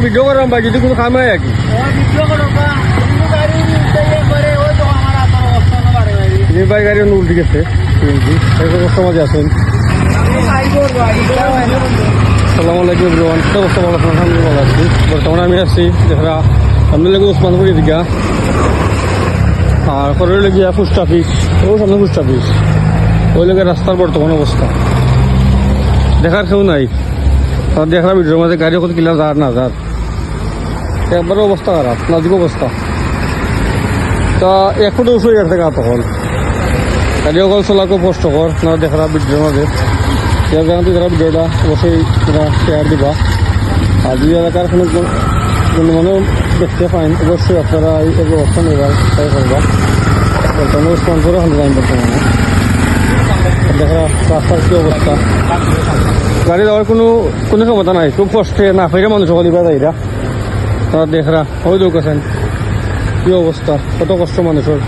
Video করাম ভাই যদি কোনো কাম হয় আর কি ভাই গাড়ি উল্টি গেছে সমাজে আছেন। আসসালামু আলাইকুম এভরিওয়ান, কি অবস্থা? ভালো আছেন? আলহামদুলিল্লাহ ভালো আছি। বর্তমানে আমি আসছি যেটা সামনে লেগে ওসমানপুরের দিকে, আর পরে গিয়া পোস্ট অফিস, ও সামনে পোস্ট অফিস, ওই লেগে রাস্তার বর্তমান অবস্থা দেখার কেউ নাই। আর দেখার ভিডিওর মাঝে গাড়ি কত কিলা যার না যার, একবারও অবস্থা খারাপ, নাজুক অবস্থা। তা 1 ফুটে উঠে গেছে গা, তখন গাড়ি অকল চলা খুব কষ্টকর। না দেখার ভিডিওর মাঝে যারা ভিডিওটা অবশ্যই শেয়ার দিবা। আর দুই এলাকার কোনো মানুষ দেখতে পাইন অবশ্যই আপনারা এই অবস্থা নেবার ট্রাই করবা। বর্তমানে স্পন্সর এখন যাই বর্তমানে দেখা রাস্তার কি অবস্থা, গাড়ি যাওয়ার কোনো ক্ষমতা নাই, খুব কষ্টে না ফেরে মানুষ হলিবা যাইরা। তারা দেখরা ওই লোক আছেন কি অবস্থা, কত কষ্ট মানুষের।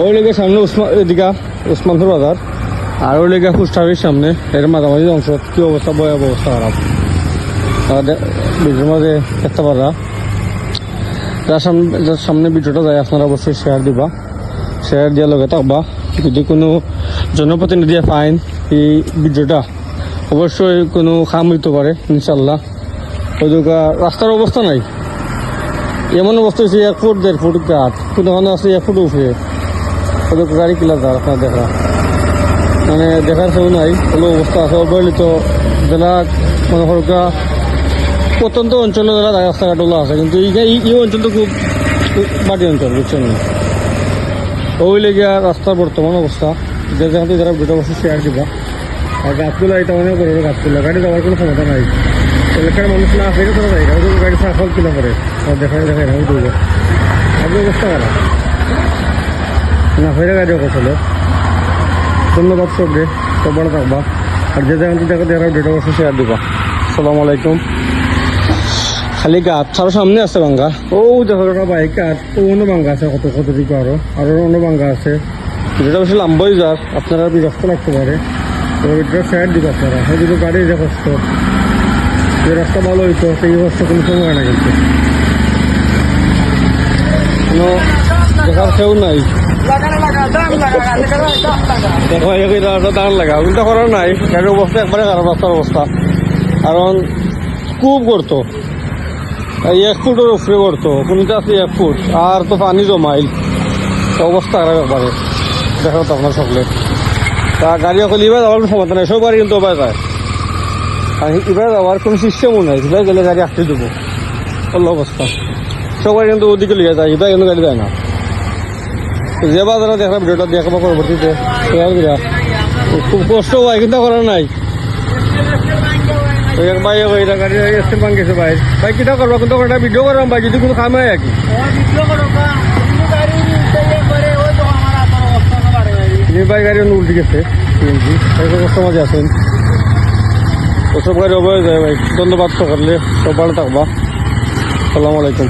ওই লেগে সামনে এদিকা ওসমানপুর বাজার, আর ওই লেগে পোস্ট অফিস সামনে, এর মাঝামাঝি অংশ কি অবস্থা, ভয়াবহ অবস্থা খারাপ। ভিডিওর মাঝে দেখতে পারা যার সামনে ভিডিওটা যায় আপনারা অবশ্যই শেয়ার দিবা, শেয়ার দেওয়ার লগে থাকবা। যদি কোনো জনপ্রতিনিধি পাইন এই ভিডিওটা অবশ্যই কোনো কাম হইতে পারে ইনশাল্লাহ। ওই রাস্তার অবস্থা নাই, এমন অবস্থা হয়েছে 1 ফুট 1.5 ফুট গাছ, কোনোখানে আছে 1 ফুট উঠে। ওদের গাড়ি কিলা যার আপনার দেখা মানে দেখার কেউ নাই, কোনো অবস্থা আছে। অবহেলিত যারা মনে করকা প্রত্যন্ত অঞ্চলে যারা রাস্তাঘাটগুলো আছে, কিন্তু এই অঞ্চল তো খুব বাড়ি অঞ্চল, বুঝছেন না। ওই লেগিয়া রাস্তার বর্তমান অবস্থা যেখানে যারা ভিডিও অবশ্যই শেয়ার দিবা। আর গাছগুলো এটা অনেক বড় বড় গাছগুলো, গাড়ি যাওয়ার কোনো ক্ষমতা নাই। এলাকার মানুষ না ফেরে তোরা যায়, গাড়ি সাফল কিনা করে দেখায় আমি দেবো। আগে অবস্থা খারাপ না ফেরে গাড়ি চলে। ধন্যবাদ সবরে, সব ভালো থাকবা। আর যে জায়গাতে দেখা ভিডিও অবশ্যই শেয়ার দিবা। আসসালামু আলাইকুম। খালি গাছ ছাড়া সামনে আছে ভাঙ্গা, ও দেখো বাইক গাছ, ও অন্য ভাঙ্গা আছে কত দিকে, আরো অন্য ভাঙ্গা আছে। যেটা বেশি লাম্বাই যার আপনারা বিরক্ত লাগতে পারে, ওইটা সাইড দিবে আপনারা। যদি গাড়ি যে কষ্ট, যে রাস্তা ভালো হইতো সেই কষ্ট কোনো সময় হয় না, কিন্তু কোনো দেখার কেউ নাই। দাঁড় লাগা ওইটা করার নাই, গাড়ির অবস্থা একবারে খারাপ, রাস্তার অবস্থা। কারণ খুব করতো 1 ফুটের উপরে করতো, কোনটা আছে 1 ফুট, আর তো পানি জমাইল, অবস্থা খারাপ একবারে। দেখা তো আপনার সকলে তা গাড়ি এখন ইবার যাওয়ার কোনো ক্ষমতা নাই, সব গাড়ি কিন্তু ওবার যায়। আর ইবার যাওয়ার কোনো সিস্টেমও নাই, ইবার গেলে গাড়ি আসতে দেবো অবস্থা। সব গাড়ি কিন্তু ওদিকে লিখে যায়, ইবার কিন্তু গাড়ি যায় না। যে বাজারে দেখা ভিডিওটা দেখাবো পরবর্তীতে খুব কষ্ট হয়, কিন্তু করার নাই। ভাই গাড়ি স্টেপ ভাঙিয়েছে ভাই, ভাই কিটা করবো কিন্তু ভিডিও করলাম ভাই যদি কোনো কাম হয় আর কি। ভাই গাড়ি উল্টি গেছে, সমাজে আছেন, ওসব গাড়ি অবয় যায় ভাই। ধন্যবাদ করলে সব ভালো থাকবা। আসসালামু আলাইকুম।